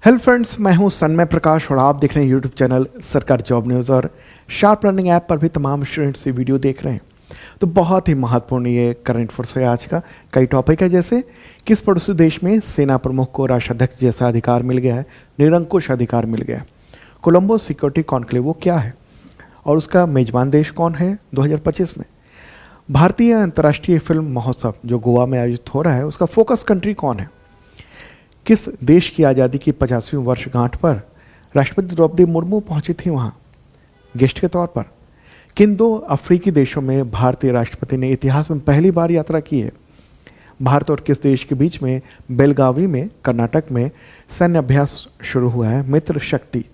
Hello friends, मैं हूं सन्मय प्रकाश और आप देख रहे हैं यूट्यूब चैनल सरकार जॉब न्यूज़ और शार्प लर्निंग ऐप पर भी तमाम स्टूडेंट्स ये वीडियो देख रहे हैं। तो बहुत ही महत्वपूर्ण ये करंट अफेयर्स है आज का। कई टॉपिक है, जैसे किस पड़ोसी देश में सेना प्रमुख को राष्ट्राध्यक्ष जैसा अधिकार मिल गया है, निरंकुश अधिकार मिल गया है। कोलंबो सिक्योरिटी कॉन्क्लेव वो क्या है और उसका मेजबान देश कौन है 2025 में। भारतीय अंतर्राष्ट्रीय फिल्म महोत्सव जो गोवा में आयोजित हो रहा है, उसका फोकस कंट्री कौन है। किस देश की आज़ादी की 50वीं वर्षगांठ पर राष्ट्रपति द्रौपदी मुर्मू पहुंची थी वहां गेस्ट के तौर पर। किन दो अफ्रीकी देशों में भारतीय राष्ट्रपति ने इतिहास में पहली बार यात्रा की है। भारत और किस देश के बीच में बेलगावी में कर्नाटक में सैन्य अभ्यास शुरू हुआ है, मित्र शक्ति।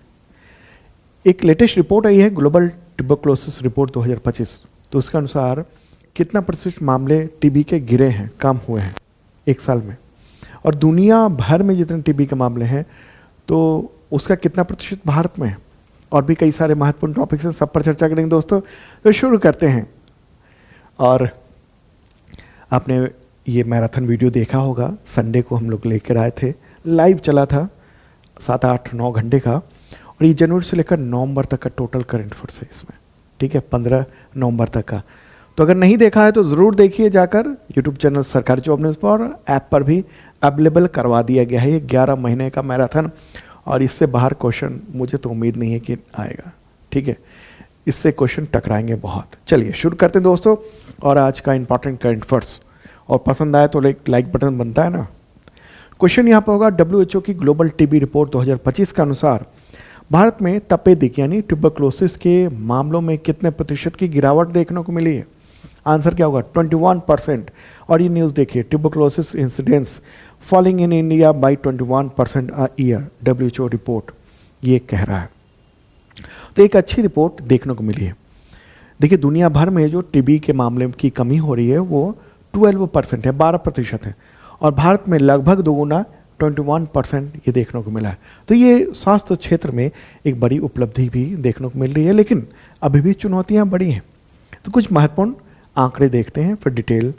एक लेटेस्ट रिपोर्ट आई है ग्लोबल ट्यूबरक्लोसिस रिपोर्ट 2025। तो उसके अनुसार कितना प्रतिशत मामले टीबी के गिरे हैं, कम हुए हैं एक साल में, और दुनिया भर में जितने टीबी के मामले हैं तो उसका कितना प्रतिशत भारत में है। और भी कई सारे महत्वपूर्ण टॉपिक्स हैं, सब पर चर्चा करेंगे दोस्तों। तो शुरू करते हैं। और आपने ये मैराथन वीडियो देखा होगा, संडे को हम लोग लेकर आए थे, लाइव चला था 7, 8, 9 घंटे का। और ये जनवरी से लेकर नवंबर तक का टोटल करंट अफेयर्स है इसमें, ठीक है, 15 नवंबर तक का। तो अगर नहीं देखा है तो ज़रूर देखिए जाकर। यूट्यूब चैनल सरकारी जॉब न्यूज़ पर और ऐप पर भी अवेलेबल करवा दिया गया है। ये 11 महीने का मैराथन, और इससे बाहर क्वेश्चन मुझे तो उम्मीद नहीं है कि आएगा, ठीक है। इससे क्वेश्चन टकराएंगे बहुत। चलिए शुरू करते हैं दोस्तों। और आज का इंपॉर्टेंट करंट अफेयर्स, और पसंद आए तो लाइक बटन बनता है ना। क्वेश्चन यहाँ पर होगा, WHO की ग्लोबल टीबी रिपोर्ट 2025 के अनुसार भारत में तपेदिक यानी ट्यूबरक्लोसिस के मामलों में कितने प्रतिशत की गिरावट देखने को मिली है। आंसर क्या होगा, 21%। और ये न्यूज़ देखिए, tuberculosis incidence falling in India by 21% a year, WHO report ये कह रहा है। तो एक अच्छी रिपोर्ट देखने को मिली है। देखिए, दुनिया भर में जो टीबी के मामले की कमी हो रही है वो 12% है, 12% है, और भारत में लगभग दोगुना 21% ये देखने को मिला है। तो ये स्वास्थ्य क्षेत्र में एक बड़ी उपलब्धि भी देखने को मिल रही है, लेकिन अभी भी चुनौतियाँ बड़ी हैं। तो कुछ महत्वपूर्ण आंकड़े देखते हैं, फिर डिटेल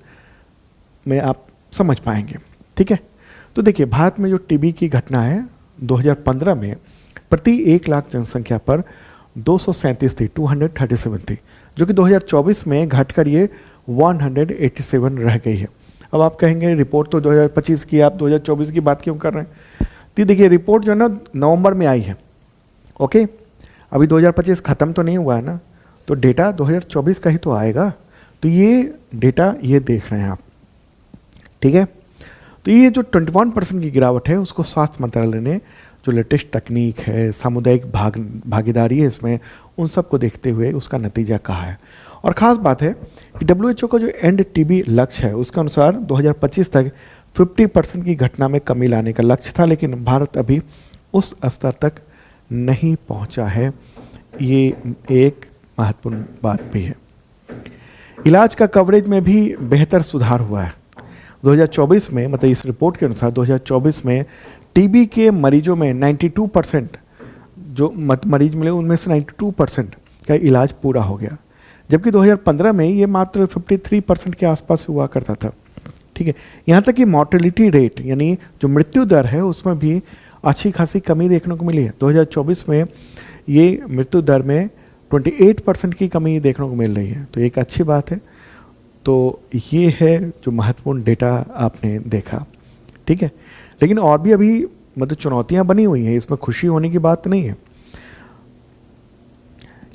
में आप समझ पाएंगे, ठीक है। तो देखिए, भारत में जो टीबी की घटना है 2015 में प्रति 1 लाख जनसंख्या पर 237 थी, 237 थी, जो कि 2024 में घटकर ये 187 रह गई है। अब आप कहेंगे रिपोर्ट तो 2025 की, आप 2024 की बात क्यों कर रहे हैं। तो देखिए, रिपोर्ट जो है ना नवंबर में आई है, ओके, अभी 2025 ख़त्म तो नहीं हुआ है ना, तो डेटा 2024 का ही तो आएगा। तो ये डेटा ये देख रहे हैं आप, ठीक है। तो ये जो 21% की गिरावट है उसको स्वास्थ्य मंत्रालय ने जो लेटेस्ट तकनीक है, सामुदायिक भागीदारी है इसमें, उन सब को देखते हुए उसका नतीजा कहा है। और ख़ास बात है कि WHO का जो एंड टीबी लक्ष्य है उसके अनुसार 2025 तक 50% की घटना में कमी लाने का लक्ष्य था, लेकिन भारत अभी उस स्तर तक नहीं पहुंचा है। ये एक महत्वपूर्ण बात भी है। इलाज का कवरेज में भी बेहतर सुधार हुआ है 2024 में, मतलब इस रिपोर्ट के अनुसार 2024 में टीबी के मरीजों में 92% जो मरीज मिले उनमें से 92% का इलाज पूरा हो गया, जबकि 2015 में ये मात्र 53% के आसपास हुआ करता था, ठीक है। यहाँ तक कि मॉर्टेलिटी रेट यानी जो मृत्यु दर है उसमें भी अच्छी खासी कमी देखने को मिली है। 2024 में ये मृत्यु दर में 28% की कमी देखने को मिल रही है, तो एक अच्छी बात है। तो ये है जो महत्वपूर्ण डेटा आपने देखा, ठीक है। लेकिन और भी अभी मतलब चुनौतियां बनी हुई हैं, इसमें खुशी होने की बात नहीं है,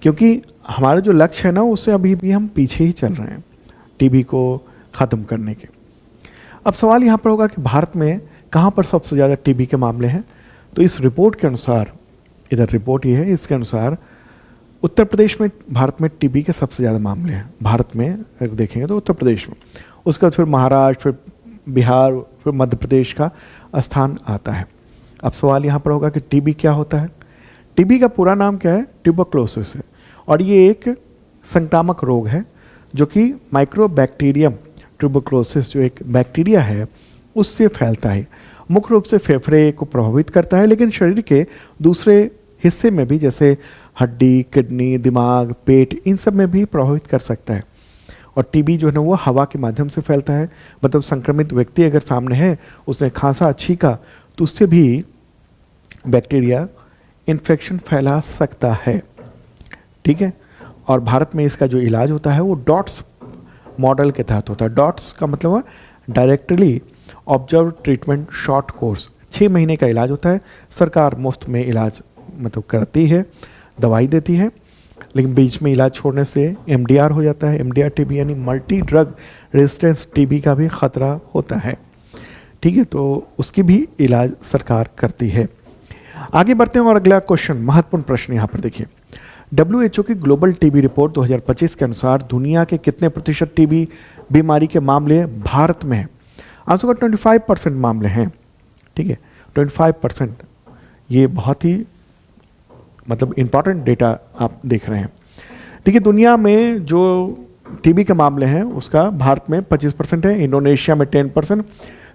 क्योंकि हमारा जो लक्ष्य है ना उससे अभी भी हम पीछे ही चल रहे हैं टीबी को ख़त्म करने के। अब सवाल यहाँ पर होगा कि भारत में कहाँ पर सबसे ज़्यादा टीबी के मामले हैं। तो इस रिपोर्ट के अनुसार, इधर रिपोर्ट ये है, इसके अनुसार उत्तर प्रदेश में भारत में टीबी के सबसे ज़्यादा मामले हैं। भारत में अगर देखेंगे तो उत्तर प्रदेश में, उसके बाद फिर महाराष्ट्र, फिर बिहार, फिर मध्य प्रदेश का स्थान आता है। अब सवाल यहाँ पर होगा कि टीबी क्या होता है। टीबी का पूरा नाम क्या है, ट्यूबरक्लोसिस है, और ये एक संक्रामक रोग है जो कि माइक्रोबैक्टीरियम ट्यूबरक्लोसिस जो एक बैक्टीरिया है उससे फैलता है। मुख्य रूप से फेफड़े को प्रभावित करता है, लेकिन शरीर के दूसरे हिस्से में भी, जैसे हड्डी, किडनी, दिमाग, पेट, इन सब में भी प्रभावित कर सकता है। और टीबी जो है ना वो हवा के माध्यम से फैलता है, मतलब संक्रमित व्यक्ति अगर सामने है, उसने खांसा, छींका, तो उससे भी बैक्टीरिया इन्फेक्शन फैला सकता है। ठीक है, और भारत में इसका जो इलाज होता है वो डॉट्स मॉडल के तहत होता है। डॉट्स का मतलब है directly observe treatment short course, 6 महीने का इलाज होता है। सरकार मुफ्त में इलाज मतलब करती है, दवाई देती है, लेकिन बीच में इलाज छोड़ने से MDR हो जाता है। MDR टीबी यानी मल्टी ड्रग रेजिस्टेंस टीबी का भी खतरा होता है। ठीक है, तो उसकी भी इलाज सरकार करती है। आगे बढ़ते हैं और अगला क्वेश्चन, महत्वपूर्ण प्रश्न यहाँ पर देखिए। WHO की ग्लोबल टीबी रिपोर्ट 2025 के अनुसार दुनिया के कितने प्रतिशत टीबी बीमारी के मामले भारत में हैं? आंसर का 25% मामले हैं। ठीक है, 25%, ये बहुत ही मतलब इंपॉर्टेंट डेटा आप देख रहे हैं। देखिए, दुनिया में जो टीबी के मामले हैं उसका भारत में 25% है, इंडोनेशिया में 10%,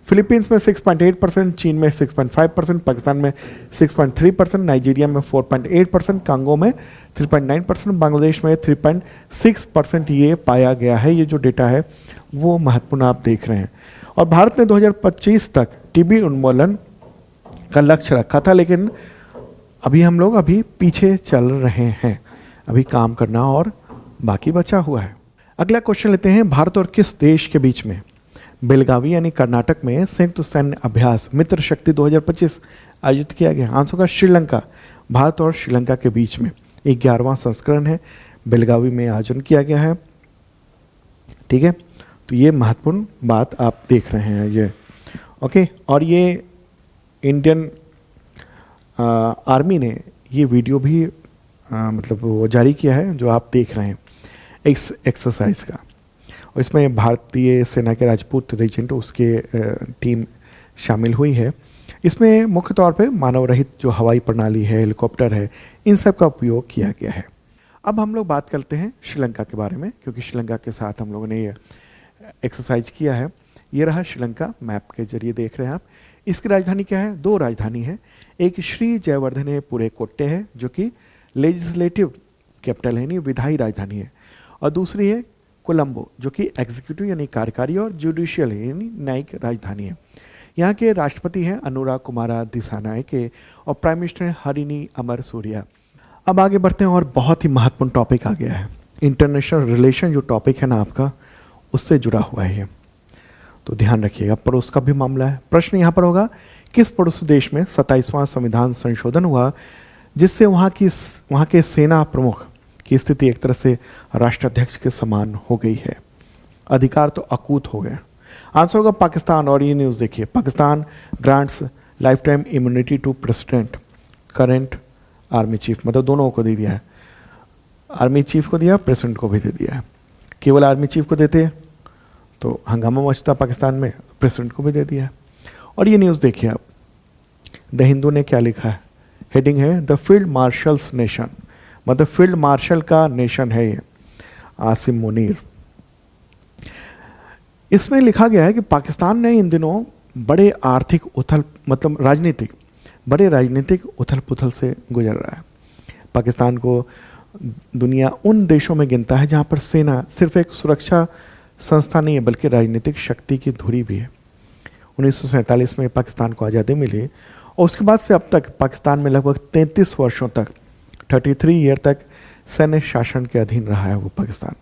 फिलीपींस में 6.8%, चीन में 6.5%, पाकिस्तान में 6.3%, नाइजीरिया में 4.8%, कांगो में 3.9%, बांग्लादेश में 3.6% ये पाया गया है। ये जो डेटा है वो महत्वपूर्ण आप देख रहे हैं। और भारत ने 2025 तक टीबी उन्मूलन का लक्ष्य रखा था, लेकिन अभी हम लोग पीछे चल रहे हैं, अभी काम करना और बाकी बचा हुआ है। अगला क्वेश्चन लेते हैं, भारत और किस देश के बीच में बेलगावी यानी कर्नाटक में संयुक्त सैन्य अभ्यास मित्र शक्ति 2025 आयोजित किया गया? आंसर का श्रीलंका। भारत और श्रीलंका के बीच में 11वां संस्करण है, बेलगावी में आयोजन किया गया है। ठीक है, तो ये महत्वपूर्ण बात आप देख रहे हैं ये। ओके, और ये इंडियन आर्मी ने ये वीडियो भी मतलब वो जारी किया है जो आप देख रहे हैं एक्सरसाइज का, और इसमें भारतीय सेना के राजपूत रीजेंट उसके टीम शामिल हुई है। इसमें मुख्य तौर पे मानव रहित जो हवाई प्रणाली है, हेलीकॉप्टर है, इन सब का उपयोग किया गया है। अब हम लोग बात करते हैं श्रीलंका के बारे में, क्योंकि श्रीलंका के साथ हम लोगों ने ये एक्सरसाइज किया है। ये रहा श्रीलंका, मैप के जरिए देख रहे हैं आप। इसकी राजधानी क्या है? 2 राजधानी है, एक श्री जयवर्धने पुरे कोट्टे है जो कि लेजिस्लेटिव कैपिटल है, यानी विधायी राजधानी है, और दूसरी है कोलंबो जो कि एग्जीक्यूटिव यानी कार्यकारी और जुडिशियल यानी न्यायिक राजधानी है। यहाँ के राष्ट्रपति हैं अनुराग कुमारा दिसानायके और प्राइम मिनिस्टर हैं हरिनी अमर सूर्या। अब आगे बढ़ते हैं और बहुत ही महत्वपूर्ण टॉपिक आ गया है, इंटरनेशनल रिलेशन जो टॉपिक है ना आपका, उससे जुड़ा हुआ है ये, तो ध्यान रखिएगा। पड़ोस का भी मामला है। प्रश्न यहाँ पर होगा, किस पड़ोसी देश में 27वां संविधान संशोधन हुआ जिससे वहाँ के सेना प्रमुख की स्थिति एक तरह से राष्ट्राध्यक्ष के समान हो गई है, अधिकार तो अकूत हो गए? आंसर होगा पाकिस्तान। और ये न्यूज़ देखिए, Pakistan grants lifetime immunity to president current army chief, मतलब दोनों को दे दिया है, आर्मी चीफ को दिया, प्रेसिडेंट को भी दे दिया है। केवल आर्मी चीफ को देते तो हंगामा मचता पाकिस्तान में, प्रेसिडेंट को भी दे दिया है। और ये न्यूज़ देखिए आप, द हिंदू ने क्या लिखा है, हेडिंग है द फील्ड मार्शल्स नेशन, मतलब फील्ड मार्शल का नेशन है ये, आसिम मुनीर। इसमें लिखा गया है कि पाकिस्तान ने इन दिनों बड़े आर्थिक बड़े राजनीतिक उथल पुथल से गुजर रहा है। पाकिस्तान को दुनिया उन देशों में गिनता है जहां पर सेना सिर्फ एक सुरक्षा संस्था नहीं है बल्कि राजनीतिक शक्ति की धुरी भी है। 1947 में पाकिस्तान को आज़ादी मिली और उसके बाद से अब तक पाकिस्तान में लगभग 33 वर्षों तक 33 ईयर तक सैन्य शासन के अधीन रहा है वो पाकिस्तान।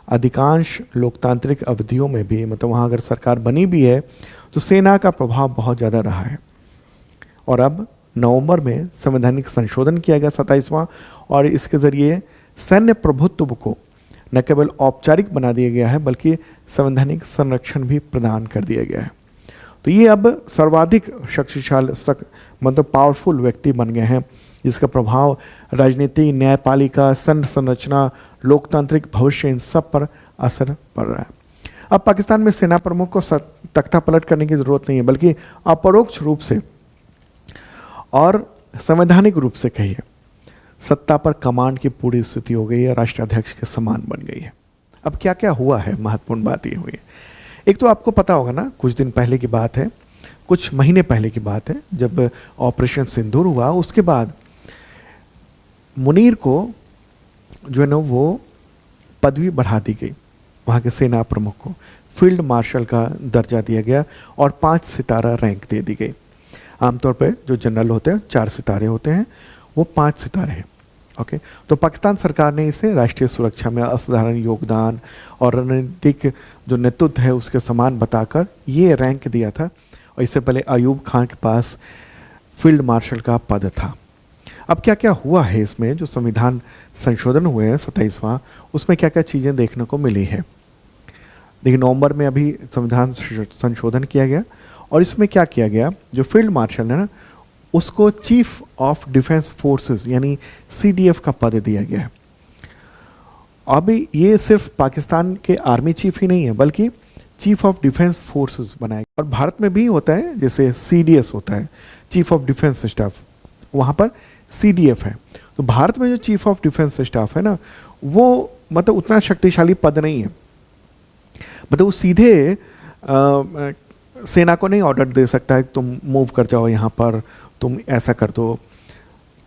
अधिकांश लोकतांत्रिक अवधियों में भी, मतलब वहाँ अगर सरकार बनी भी है तो सेना का प्रभाव बहुत ज़्यादा रहा है। और अब नवंबर में संवैधानिक संशोधन किया गया 27वां, और इसके ज़रिए सैन्य प्रभुत्व को न केवल औपचारिक बना दिया गया है बल्कि संवैधानिक संरक्षण भी प्रदान कर दिया गया है। तो ये अब सर्वाधिक शक्तिशाली मतलब पावरफुल व्यक्ति बन गए हैं जिसका प्रभाव राजनीति, न्यायपालिका, संघ संरचना, लोकतांत्रिक भविष्य, इन सब पर असर पड़ रहा है। अब पाकिस्तान में सेना प्रमुख को तख्ता पलट करने की ज़रूरत नहीं है बल्कि अपरोक्ष रूप से और संवैधानिक रूप से कहिए सत्ता पर कमांड की पूरी स्थिति हो गई है, राष्ट्राध्यक्ष के समान बन गई है। अब क्या क्या हुआ है, महत्वपूर्ण बात ये हुई है। एक तो आपको पता होगा ना, कुछ दिन पहले की बात है, कुछ महीने पहले की बात है, जब ऑपरेशन सिंदूर हुआ उसके बाद मुनीर को जो है ना वो पदवी बढ़ा दी गई, वहाँ के सेना प्रमुख को फील्ड मार्शल का दर्जा दिया गया और 5 सितारा रैंक दे दी गई। आमतौर पे जो जनरल होते हैं 4 सितारे होते हैं, वो 5 सितारे हैं। ओके, तो पाकिस्तान सरकार ने इसे राष्ट्रीय सुरक्षा में असाधारण योगदान और रणनीतिक जो नेतृत्व है उसके समान बताकर ये रैंक दिया था। और इससे पहले अयूब खान के पास फील्ड मार्शल का पद था। अब क्या क्या हुआ है इसमें, जो संविधान संशोधन हुए हैं 27वां, उसमें क्या क्या चीज़ें देखने को मिली है। देखिए, नवंबर में अभी संविधान संशोधन किया गया और इसमें क्या किया गया, जो फील्ड मार्शल है ना, उसको चीफ ऑफ डिफेंस फोर्सेस यानी CDF का पद दिया गया है। अभी ये सिर्फ पाकिस्तान के आर्मी चीफ ही नहीं है, बल्कि चीफ ऑफ डिफेंस फोर्सेस बनाए। और भारत में भी होता है, जैसे CDS होता है, चीफ ऑफ डिफेंस स्टाफ, वहाँ पर CDF है। तो भारत में जो चीफ ऑफ डिफेंस स्टाफ है ना, वो मतलब उतना शक्तिशाली पद नहीं है। मतलब वो सीधे सेना को नहीं ऑर्डर दे सकता है तुम मूव कर जाओ यहाँ पर, तुम ऐसा कर दो,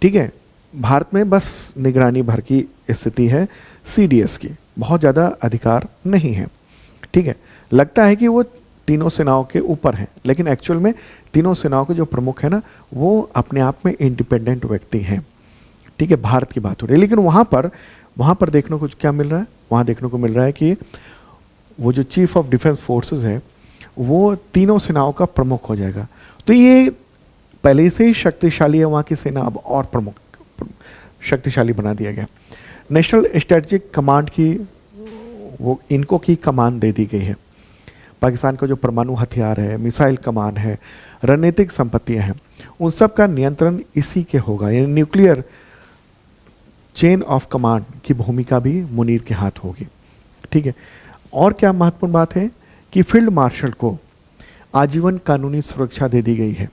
ठीक है। भारत में बस निगरानी भर की स्थिति है CDS की, बहुत ज़्यादा अधिकार नहीं है, ठीक है। लगता है कि वो तीनों सेनाओं के ऊपर हैं, लेकिन एक्चुअल में तीनों सेनाओं के जो प्रमुख है ना, वो अपने आप में इंडिपेंडेंट व्यक्ति हैं, ठीक है। भारत की बात हो रही है, लेकिन वहाँ पर देखने को क्या मिल रहा है, वहाँ देखने को मिल रहा है कि वो जो चीफ ऑफ डिफेंस फोर्सेस है वो तीनों सेनाओं का प्रमुख हो जाएगा। तो ये पहले से ही शक्तिशाली है वहाँ की सेना, अब और प्रमुख शक्तिशाली बना दिया गया। नेशनल स्ट्रेटजिक कमांड की वो इनको की कमान दे दी गई है। पाकिस्तान का जो परमाणु हथियार है, मिसाइल कमान है, रणनीतिक संपत्तियां हैं, उन सब का नियंत्रण इसी के होगा। यानी न्यूक्लियर चेन ऑफ कमांड की भूमिका भी मुनीर के हाथ होगी, ठीक है। और क्या महत्वपूर्ण बात है कि फील्ड मार्शल को आजीवन कानूनी सुरक्षा दे दी गई है।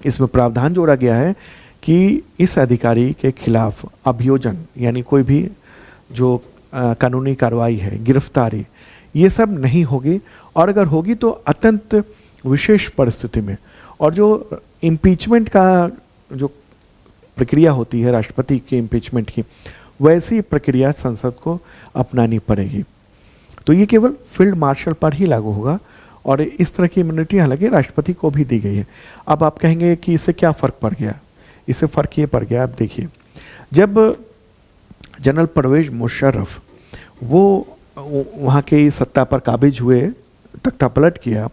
इसमें प्रावधान जोड़ा गया है कि इस अधिकारी के खिलाफ अभियोजन यानी कोई भी जो कानूनी कार्रवाई है, गिरफ्तारी, ये सब नहीं होगी, और अगर होगी तो अत्यंत विशेष परिस्थिति में। और जो इम्पीचमेंट का जो प्रक्रिया होती है राष्ट्रपति की इम्पीचमेंट की, वैसी प्रक्रिया संसद को अपनानी पड़ेगी। तो ये केवल फील्ड मार्शल पर ही लागू होगा, और इस तरह की इम्यूनिटी हालांकि राष्ट्रपति को भी दी गई है। अब आप कहेंगे कि इससे क्या फ़र्क पड़ गया, इससे फ़र्क ये पड़ गया, आप देखिए, जब जनरल परवेज मुशर्रफ वो वहाँ के सत्ता पर काबिज हुए, तख्ता पलट किया,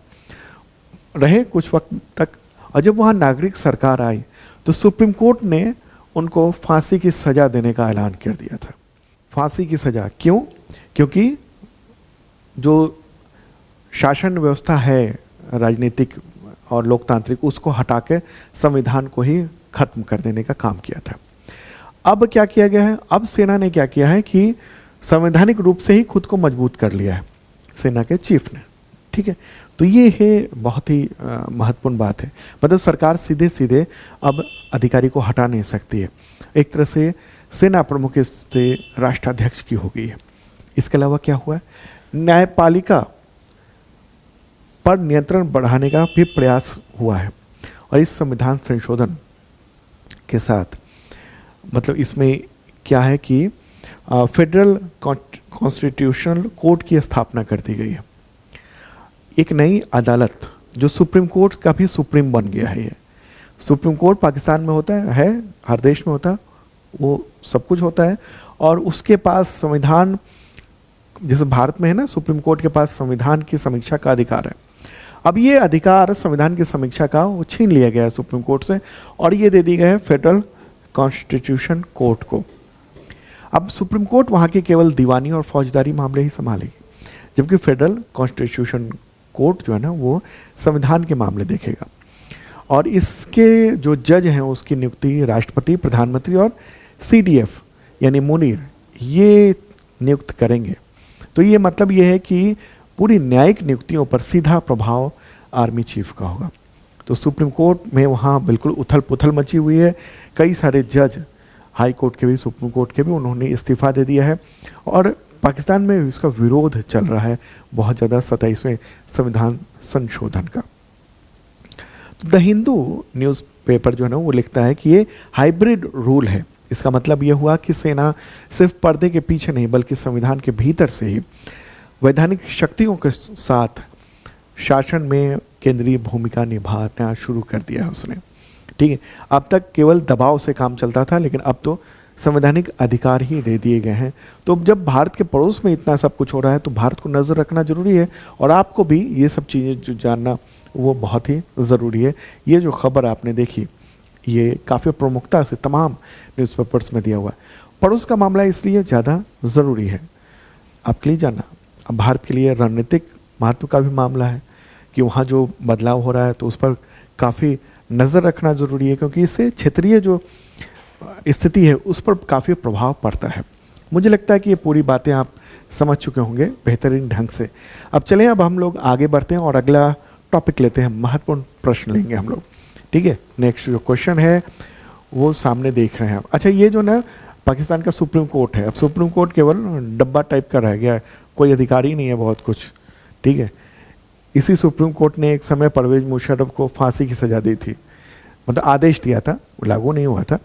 रहे कुछ वक्त तक, और जब वहाँ नागरिक सरकार आई तो सुप्रीम कोर्ट ने उनको फांसी की सज़ा देने का ऐलान कर दिया था। फांसी की सज़ा क्यों? क्योंकि जो शासन व्यवस्था है राजनीतिक और लोकतांत्रिक, उसको हटा के संविधान को ही खत्म कर देने का काम किया था। अब क्या किया गया है, अब सेना ने क्या किया है कि संवैधानिक रूप से ही खुद को मजबूत कर लिया है सेना के चीफ ने, ठीक है। तो ये है बहुत ही महत्वपूर्ण बात है। मतलब सरकार सीधे सीधे अब अधिकारी को हटा नहीं सकती है, एक तरह से सेना प्रमुख से राष्ट्राध्यक्ष की हो गई है। इसके अलावा क्या हुआ है, न्यायपालिका पर नियंत्रण बढ़ाने का भी प्रयास हुआ है। और इस संविधान संशोधन के साथ मतलब इसमें क्या है कि फेडरल कॉन्स्टिट्यूशनल कोर्ट की स्थापना कर दी गई है। एक नई अदालत जो सुप्रीम कोर्ट का भी सुप्रीम बन गया है। ये सुप्रीम कोर्ट पाकिस्तान में होता है, हर देश में होता है, वो सब कुछ होता है, और उसके पास संविधान, जैसे भारत में है ना, सुप्रीम कोर्ट के पास संविधान की समीक्षा का अधिकार है। अब ये अधिकार संविधान की समीक्षा का वो छीन लिया गया है सुप्रीम कोर्ट से, और ये दे दी गया है फेडरल कॉन्स्टिट्यूशन कोर्ट को। अब सुप्रीम कोर्ट वहाँ के केवल दीवानी और फौजदारी मामले ही संभालेगी, जबकि फेडरल कॉन्स्टिट्यूशन कोर्ट जो है ना, वो संविधान के मामले देखेगा। और इसके जो जज हैं उसकी नियुक्ति राष्ट्रपति, प्रधानमंत्री और CDF यानी मुनीर, ये नियुक्त करेंगे। तो ये मतलब ये है कि पूरी न्यायिक नियुक्तियों पर सीधा प्रभाव आर्मी चीफ का होगा। तो सुप्रीम कोर्ट में वहाँ बिल्कुल उथल पुथल मची हुई है। कई सारे जज, हाई कोर्ट के भी, सुप्रीम कोर्ट के भी, उन्होंने इस्तीफा दे दिया है, और पाकिस्तान में इसका विरोध चल रहा है बहुत ज़्यादा 27वें संविधान संशोधन का। तो द हिंदू न्यूज़पेपर जो है ना, वो लिखता है कि ये हाइब्रिड रूल है। इसका मतलब ये हुआ कि सेना सिर्फ पर्दे के पीछे नहीं, बल्कि संविधान के भीतर से ही वैधानिक शक्तियों के साथ शासन में केंद्रीय भूमिका निभाना शुरू कर दिया है उसने। ठीक है, अब तक केवल दबाव से काम चलता था, लेकिन अब तो संवैधानिक अधिकार ही दे दिए गए हैं। तो जब भारत के पड़ोस में इतना सब कुछ हो रहा है तो भारत को नज़र रखना जरूरी है, और आपको भी ये सब चीज़ें जो जानना वो बहुत ही ज़रूरी है। ये जो खबर आपने देखी ये काफ़ी प्रमुखता से तमाम न्यूज़पेपर्स में दिया हुआ है। पड़ोस का मामला इसलिए ज़्यादा ज़रूरी है आपके लिए जानना। अब भारत के लिए रणनीतिक महत्व का भी मामला है कि वहाँ जो बदलाव हो रहा है तो उस पर काफ़ी नज़र रखना ज़रूरी है, क्योंकि इससे क्षेत्रीय जो स्थिति है उस पर काफ़ी प्रभाव पड़ता है। मुझे लगता है कि ये पूरी बातें आप समझ चुके होंगे बेहतरीन ढंग से। अब चलें, अब हम लोग आगे बढ़ते हैं और अगला टॉपिक लेते हैं, महत्वपूर्ण प्रश्न लेंगे हम लोग। ठीक है, नेक्स्ट जो क्वेश्चन है वो सामने देख रहे हैं आप। अच्छा, ये जो ना पाकिस्तान का सुप्रीम कोर्ट है, अब सुप्रीम कोर्ट केवल डब्बा टाइप का रह गया है, कोई अधिकार ही नहीं है बहुत कुछ। ठीक है, इसी सुप्रीम कोर्ट ने एक समय परवेज मुशर्रफ को फांसी की सज़ा दी थी, मतलब आदेश दिया था, वो लागू नहीं हुआ था।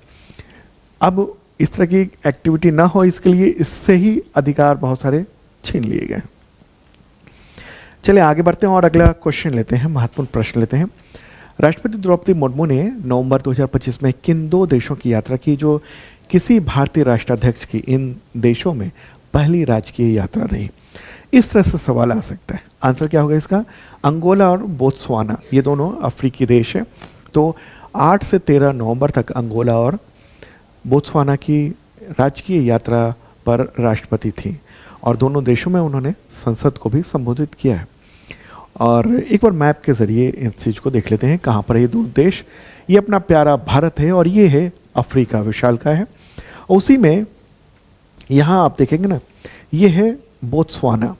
अब इस तरह की एक्टिविटी ना हो इसके लिए इससे ही अधिकार बहुत सारे छीन लिए गए। चलिए आगे बढ़ते हैं और अगला क्वेश्चन लेते हैं, महत्वपूर्ण प्रश्न लेते हैं। राष्ट्रपति द्रौपदी मुर्मू ने नवंबर 2025 में किन 2 देशों की यात्रा की जो किसी भारतीय राष्ट्राध्यक्ष की इन देशों में पहली राजकीय यात्रा रही? इस तरह से सवाल आ सकता है। आंसर क्या होगा इसका? अंगोला और बोत्सवाना, ये दोनों अफ्रीकी देश है। तो 8 से 13 नवंबर तक अंगोला और बोत्सवाना की राजकीय यात्रा पर राष्ट्रपति थी, और दोनों देशों में उन्होंने संसद को भी संबोधित किया है। और एक बार मैप के ज़रिए इस चीज़ को देख लेते हैं, कहाँ पर ये 2 देश। ये अपना प्यारा भारत है और ये है अफ्रीका, विशालकाय है। उसी में यहाँ आप देखेंगे ना, ये है बोत्सवाना,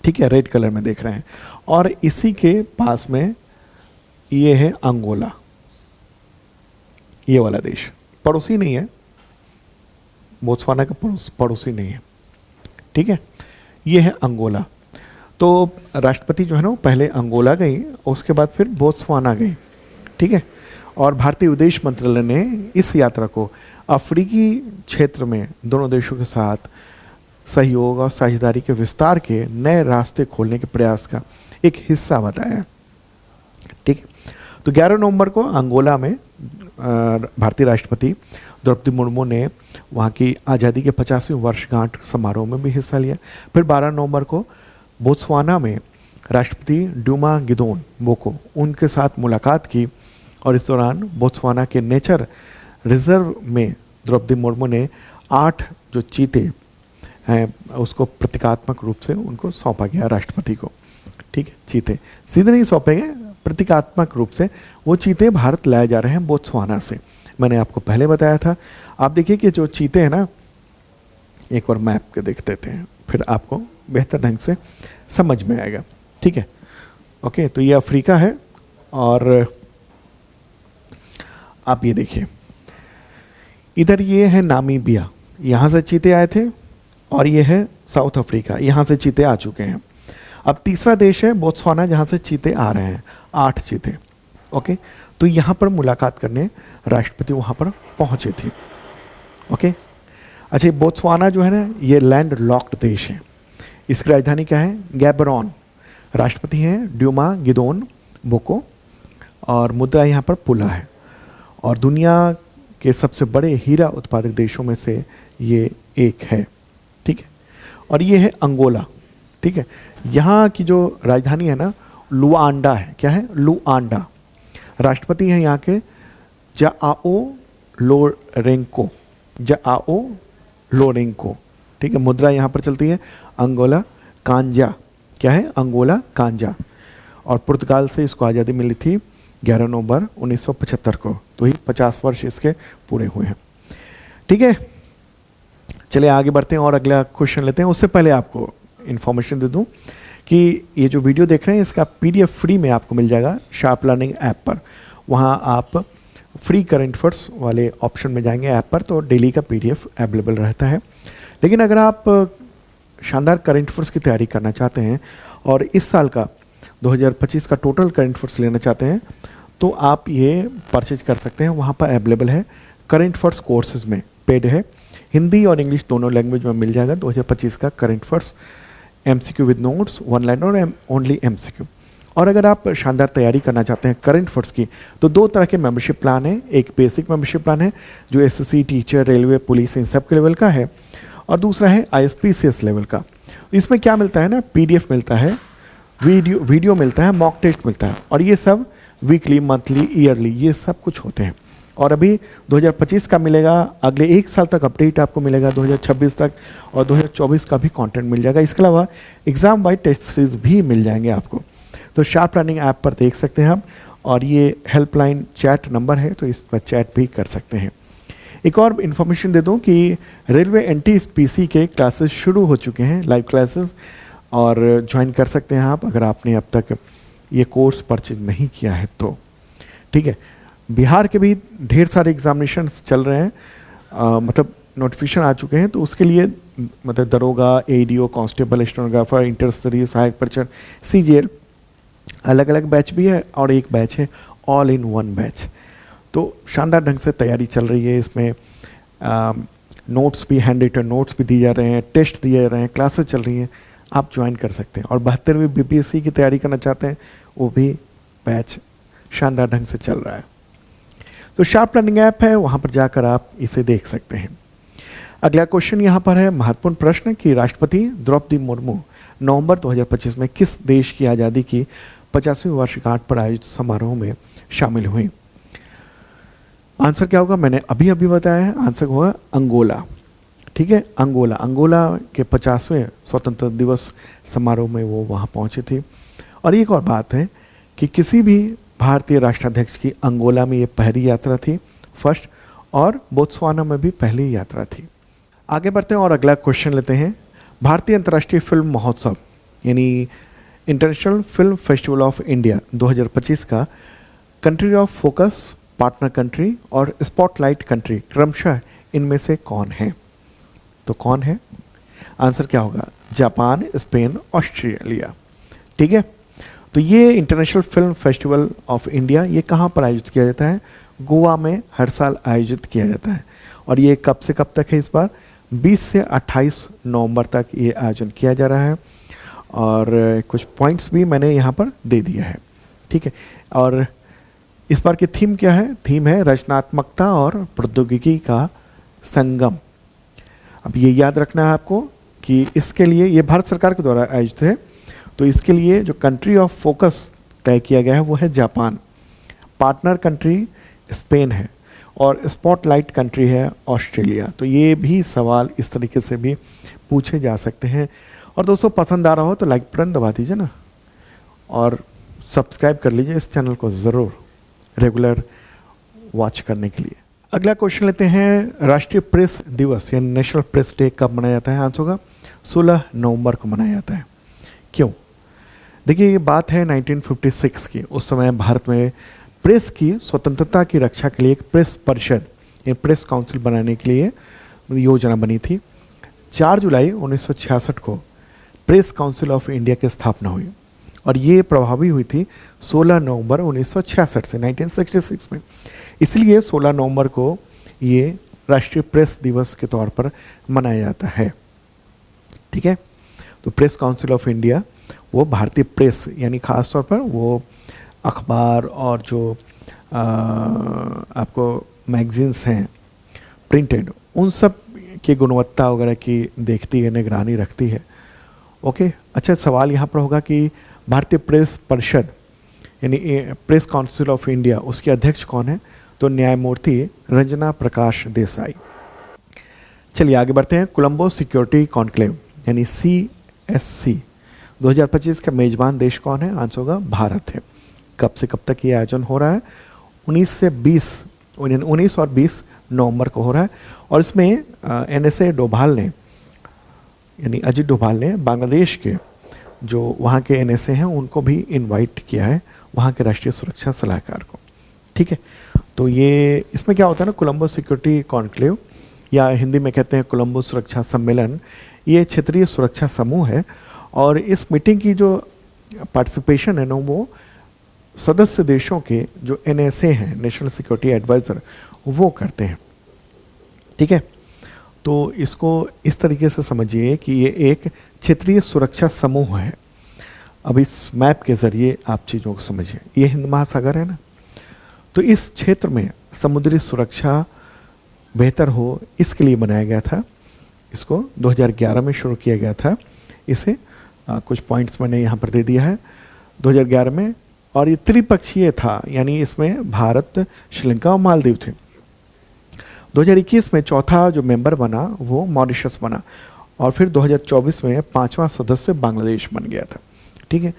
ठीक है, रेड कलर में देख रहे हैं, और इसी के पास में ये है अंगोला, ये वाला देश पड़ोसी नहीं है, बोत्सवाना का पड़ोसी नहीं है। ठीक है, ये है अंगोला। तो राष्ट्रपति जो है ना वो पहले अंगोला गई, उसके बाद फिर बोत्सवाना गई। ठीक है, और भारतीय विदेश मंत्रालय ने इस यात्रा को अफ्रीकी क्षेत्र में दोनों देशों के साथ सहयोग और साझेदारी के विस्तार के नए रास्ते खोलने के प्रयास का एक हिस्सा बताया। ठीक है, तो 11 नवंबर को अंगोला में भारतीय राष्ट्रपति द्रौपदी मुर्मू ने वहाँ की आज़ादी के 50वीं वर्षगांठ समारोह में भी हिस्सा लिया। फिर 12 नवंबर को बोत्सवाना में राष्ट्रपति ड्यूमा गिदोन बोको उनके साथ मुलाकात की, और इस दौरान बोत्सवाना के नेचर रिजर्व में द्रौपदी मुर्मू ने 8 जो चीते हैं उसको प्रतीकात्मक रूप से उनको सौंपा गया राष्ट्रपति को। ठीक है, चीते सीधे नहीं सौंपे गए, प्रतीकात्मक रूप से वो चीते भारत लाए जा रहे हैं बोत्सवाना से। मैंने आपको पहले बताया था। आप देखिए कि जो चीते हैं ना, एक बार मैप के देख देते हैं, फिर आपको बेहतर ढंग से समझ में आएगा। ठीक है, ओके, तो ये अफ्रीका है, और आप ये देखिए इधर ये है नामीबिया, यहाँ से चीते आए थे, और ये है साउथ अफ्रीका, यहाँ से चीते आ चुके हैं। अब तीसरा देश है बोत्सवाना, जहाँ से चीते आ रहे हैं, 8 चीते। ओके, तो यहाँ पर मुलाकात करने राष्ट्रपति वहाँ पर पहुँचे थे। ओके, अच्छा, बोत्सवाना जो है ना ये लैंड लॉक्ड देश है। इसकी राजधानी क्या है? गैबरॉन। राष्ट्रपति हैं ड्यूमा गिदोन बोको, और मुद्रा यहाँ पर पुला है, और दुनिया के सबसे बड़े हीरा उत्पादक देशों में से ये एक है। ठीक है, और ये है अंगोला। ठीक है, यहाँ की जो राजधानी है ना लुआंडा है। क्या है? लुआंडा। राष्ट्रपति हैं यहाँ के जाओ लोरेंको, जाओ लोरेंको। ठीक है, मुद्रा यहाँ पर चलती है अंगोला कांजा। क्या है? अंगोला कांजा। और पुर्तगाल से इसको आज़ादी मिली थी 11 नवंबर 1975 को, तो ही 50 वर्ष इसके पूरे हुए हैं। ठीक है, चलिए आगे बढ़ते हैं और अगला क्वेश्चन लेते हैं। उससे पहले आपको इन्फॉर्मेशन दे दूं कि ये जो वीडियो देख रहे हैं इसका PDF फ्री में आपको मिल जाएगा शार्प लर्निंग ऐप पर। वहाँ आप फ्री करंट अफेयर्स वाले ऑप्शन में जाएंगे ऐप पर, तो डेली का PDF अवेलेबल रहता है। लेकिन अगर आप शानदार करंट अफेयर्स की तैयारी करना चाहते हैं और इस साल का 2025 का टोटल करंट अफेयर्स लेना चाहते हैं, तो आप ये परचेज कर सकते हैं। वहाँ पर अवेलेबल है करंट अफेयर्स कोर्सेज में, पेड है, हिंदी और इंग्लिश दोनों लैंग्वेज में मिल जाएगा। 2025 का current affairs MCQ with notes, 1 line और ओनली MCQ। और अगर आप शानदार तैयारी करना चाहते हैं करंट अफेयर्स की, तो 2 तरह के मेंबरशिप प्लान हैं। एक बेसिक मेंबरशिप प्लान है जो एसएससी, टीचर, रेलवे, पुलिस इन सब के लेवल का है, और दूसरा है आईएसपीसीएस लेवल का। इसमें क्या मिलता है ना, पीडीएफ मिलता है, वीडियो मिलता है, मॉक टेस्ट मिलता है, और ये सब वीकली, मंथली, ईयरली ये सब कुछ होते हैं। और अभी 2025 का मिलेगा, अगले 1 साल तक अपडेट आपको मिलेगा 2026 तक, और 2024 का भी कंटेंट मिल जाएगा। इसके अलावा एग्जाम वाइज टेस्ट सीरीज भी मिल जाएंगे आपको। तो शार्प लर्निंग ऐप पर देख सकते हैं आप, और ये हेल्पलाइन चैट नंबर है, तो इस पर चैट भी कर सकते हैं। एक और इन्फॉर्मेशन दे दूं कि रेलवे एनटीपीसी के क्लासेस शुरू हो चुके हैं, लाइव क्लासेस, और ज्वाइन कर सकते हैं आप अगर आपने अब तक ये कोर्स परचेज नहीं किया है तो। ठीक है, बिहार के भी ढेर सारे एग्जामिनेशंस चल रहे हैं, मतलब नोटिफिकेशन आ चुके हैं, तो उसके लिए मतलब दरोगा, एडीओ, कांस्टेबल, स्टेनोग्राफर, इंटरस्तरीय सहायक परीक्षक, सीजीएल, अलग अलग बैच भी है, और एक बैच है ऑल इन वन बैच। तो शानदार ढंग से तैयारी चल रही है। इसमें नोट्स भी, हैंड रिटन नोट्स भी दिए जा रहे हैं, टेस्ट दिए जा रहे हैं, क्लासेस चल रही हैं, आप ज्वाइन कर सकते हैं। और 72वीं बीपीएससी की तैयारी करना चाहते हैं, वो भी बैच शानदार ढंग से चल रहा है। तो शार्प लर्निंग ऐप है, वहाँ पर जाकर आप इसे देख सकते हैं। अगला क्वेश्चन यहाँ पर है, महत्वपूर्ण प्रश्न कि राष्ट्रपति द्रौपदी मुर्मू नवंबर 2025 में किस देश की आज़ादी की 50वीं वर्षगांठ पर आयोजित समारोह में शामिल हुई? आंसर क्या होगा, मैंने अभी अभी बताया है, आंसर होगा अंगोला। ठीक है, अंगोला के 50वें स्वतंत्रता दिवस समारोह में वो वहाँ पहुँची थी। और एक और बात है कि किसी भी भारतीय राष्ट्राध्यक्ष की अंगोला में ये पहली यात्रा थी, फर्स्ट, और बोत्सवाना में भी पहली यात्रा थी। आगे बढ़ते हैं और अगला क्वेश्चन लेते हैं। भारतीय अंतर्राष्ट्रीय फिल्म महोत्सव यानी international film festival of India 2025 का country of focus, partner country और स्पॉटलाइट कंट्री क्रमशः इनमें से कौन है? तो कौन है? आंसर क्या होगा, जापान, स्पेन, ऑस्ट्रेलिया। ठीक है, तो ये international film festival of India ये कहाँ पर आयोजित किया जाता है? गोवा में हर साल आयोजित किया जाता है। और ये कब से कब तक है? इस बार 20 से 28 नवंबर तक ये आयोजन किया जा रहा है। और कुछ पॉइंट्स भी मैंने यहाँ पर दे दिया है। ठीक है, और इस बार की थीम क्या है? थीम है रचनात्मकता और प्रौद्योगिकी का संगम। अब ये याद रखना है आपको कि इसके लिए ये भारत सरकार के द्वारा आयोजित है, तो इसके लिए जो कंट्री ऑफ फोकस तय किया गया है वो है जापान, पार्टनर कंट्री स्पेन है, और स्पॉटलाइट कंट्री है ऑस्ट्रेलिया। तो ये भी सवाल इस तरीके से भी पूछे जा सकते हैं। और दोस्तों, पसंद आ रहा हो तो लाइक बटन दबा दीजिए ना, और सब्सक्राइब कर लीजिए इस चैनल को ज़रूर रेगुलर वॉच करने के लिए। अगला क्वेश्चन लेते हैं, राष्ट्रीय प्रेस दिवस यानी नेशनल प्रेस डे कब मनाया जाता है? आंसर होगा 16 नवंबर को मनाया जाता है। क्यों? देखिए, ये बात है 1956 की। उस समय भारत में प्रेस की स्वतंत्रता की रक्षा के लिए एक प्रेस परिषद या प्रेस काउंसिल बनाने के लिए योजना बनी थी। 4 जुलाई 1966 को प्रेस काउंसिल ऑफ इंडिया की स्थापना हुई, और ये प्रभावी हुई थी 16 नवंबर 1966 से 1966 में। इसलिए 16 नवंबर को ये राष्ट्रीय प्रेस दिवस के तौर पर मनाया जाता है। ठीक है, तो प्रेस काउंसिल ऑफ इंडिया वो भारतीय प्रेस यानी खास तौर पर वो अखबार और जो आपको मैगजीन्स हैं प्रिंटेड, उन सब की गुणवत्ता वगैरह की देखती है, निगरानी रखती है। ओके, अच्छा, सवाल यहाँ पर होगा कि भारतीय प्रेस परिषद यानी प्रेस काउंसिल ऑफ इंडिया उसके अध्यक्ष कौन है? तो न्यायमूर्ति रंजना प्रकाश देसाई। चलिए आगे बढ़ते हैं। कोलंबो सिक्योरिटी कॉन्क्लेव यानी CSC 2025 का मेजबान देश कौन है? आंसर होगा भारत है। कब से कब तक ये आयोजन हो रहा है? 19 और 20 नवंबर को हो रहा है। और इसमें NSA डोभाल ने यानी अजित डोभाल ने बांग्लादेश के जो वहाँ के NSA हैं उनको भी इनवाइट किया है, वहाँ के राष्ट्रीय सुरक्षा सलाहकार को। ठीक है, तो ये इसमें क्या होता है ना, कोलंबो सिक्योरिटी कॉन्क्लेव या हिंदी में कहते हैं कोलंबो सुरक्षा सम्मेलन, ये क्षेत्रीय सुरक्षा समूह है। और इस मीटिंग की जो पार्टिसिपेशन है ना, वो सदस्य देशों के जो NSA हैं, नेशनल सिक्योरिटी एडवाइज़र, वो करते हैं। ठीक है, तो इसको इस तरीके से समझिए कि ये एक क्षेत्रीय सुरक्षा समूह है। अब इस मैप के ज़रिए आप चीज़ों को समझिए। ये हिंद महासागर है ना, तो इस क्षेत्र में समुद्री सुरक्षा बेहतर हो इसके लिए बनाया गया था। इसको 2011 में शुरू किया गया था। इसे कुछ पॉइंट्स मैंने यहाँ पर दे दिया है 2011 में। और ये त्रिपक्षीय था, यानी इसमें भारत, श्रीलंका और मालदीव थे। 2021 में चौथा जो मेंबर बना वो मॉरिशस बना, और फिर 2024 में 5वां सदस्य बांग्लादेश बन गया था। ठीक है,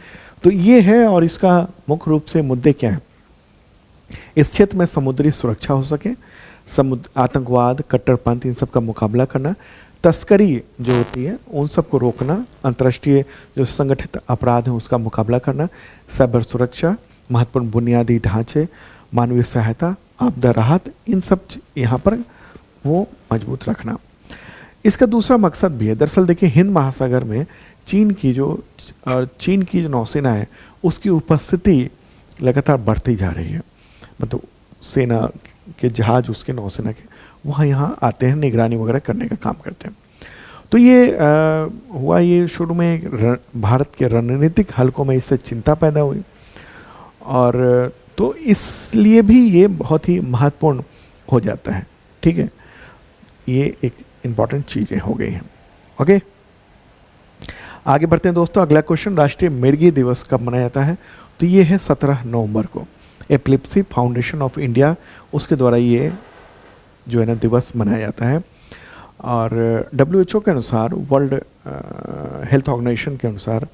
तो ये है। और इसका मुख्य रूप से मुद्दे क्या हैं? इस क्षेत्र में समुद्री सुरक्षा हो सके, आतंकवाद, कट्टरपंथ, इन सब का मुकाबला करना, तस्करी जो होती है उन सब को रोकना, अंतर्राष्ट्रीय जो संगठित अपराध है उसका मुकाबला करना, साइबर सुरक्षा, महत्वपूर्ण बुनियादी ढांचे, मानवीय सहायता, आपदा राहत, इन सब यहाँ पर वो मजबूत रखना। इसका दूसरा मकसद भी है। दरअसल देखिए, हिंद महासागर में चीन की जो नौसेना है उसकी उपस्थिति लगातार बढ़ती जा रही है। मतलब सेना के जहाज, उसके नौसेना के वहाँ यहाँ आते हैं, निगरानी वगैरह करने का काम करते हैं। तो ये हुआ, ये शुरू में भारत के रणनीतिक हलकों में इससे चिंता पैदा हुई, और तो इसलिए भी ये बहुत ही महत्वपूर्ण हो जाता है। ठीक है, ये एक इम्पॉर्टेंट चीज़ें हो गई हैं। ओके, आगे बढ़ते हैं दोस्तों। अगला क्वेश्चन, राष्ट्रीय मिर्गी दिवस कब मनाया जाता है? तो ये है 17 नवंबर को। एपिलेप्सी फाउंडेशन ऑफ इंडिया, उसके द्वारा ये जो है ना दिवस मनाया जाता है। और WHO के अनुसार, वर्ल्ड हेल्थ ऑर्गेनाइजेशन के अनुसार,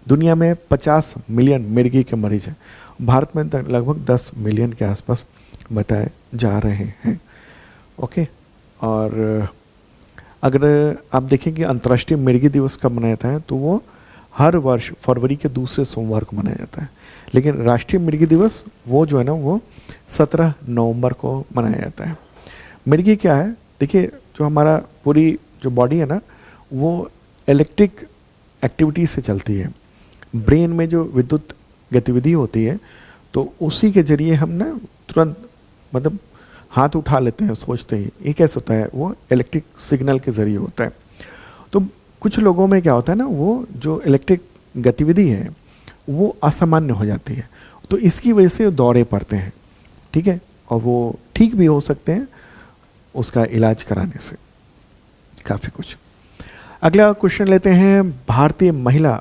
दुनिया में 50 मिलियन मिर्गी के मरीज हैं। भारत में लगभग 10 मिलियन के आसपास बताए जा रहे हैं। ओके, और अगर आप देखें कि अंतर्राष्ट्रीय मिर्गी दिवस कब मनाया जाता है, तो वो हर वर्ष फरवरी के दूसरे सोमवार को मनाया जाता है। लेकिन राष्ट्रीय मिर्गी दिवस वो जो है ना वो 17 नवंबर को मनाया जाता है। मिर्गी क्या है? देखिए, जो हमारा पूरी जो बॉडी है ना वो इलेक्ट्रिक एक्टिविटी से चलती है। ब्रेन में जो विद्युत गतिविधि होती है तो उसी के जरिए हम ना तुरंत मतलब हाथ उठा लेते हैं, सोचते ही। ये कैसे होता है? वो इलेक्ट्रिक सिग्नल के ज़रिए होता है। तो कुछ लोगों में क्या होता है ना, वो जो इलेक्ट्रिक गतिविधि है वो असामान्य हो जाती है, तो इसकी वजह से दौरे पड़ते हैं। ठीक है, और वो ठीक भी हो सकते हैं उसका इलाज कराने से, काफ़ी कुछ। अगला क्वेश्चन लेते हैं, भारतीय महिला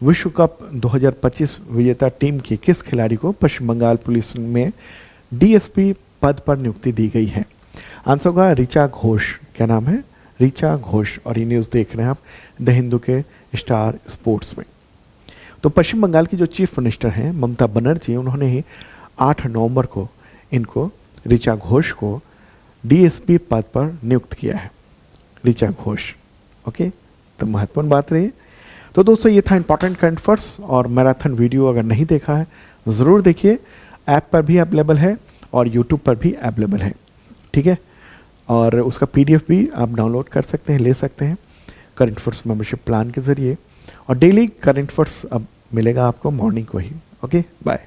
विश्व कप 2025 विजेता टीम की किस खिलाड़ी को पश्चिम बंगाल पुलिस में DSP पद पर नियुक्ति दी गई है? आंसर होगा ऋचा घोष। क्या नाम है? ऋचा घोष। और ये न्यूज़ देख रहे हैं आप द हिंदू के स्टार स्पोर्ट्स में। तो पश्चिम बंगाल की जो चीफ मिनिस्टर हैं ममता बनर्जी, उन्होंने ही 8 नवंबर को इनको, ऋचा घोष को DSP पद पर नियुक्त किया है। ऋचा घोष। ओके, तो महत्वपूर्ण बात रही। तो दोस्तों, ये था इंपॉर्टेंट करंट अफेयर्स। और मैराथन वीडियो अगर नहीं देखा है ज़रूर देखिए, ऐप पर भी अवेलेबल है और यूट्यूब पर भी अवेलेबल है। ठीक है, और उसका PDF भी आप डाउनलोड कर सकते हैं, ले सकते हैं करंट अफेयर्स मेंबरशिप प्लान के ज़रिए। और डेली करंट अफेयर्स अब मिलेगा आपको मॉर्निंग को ही। Okay, bye.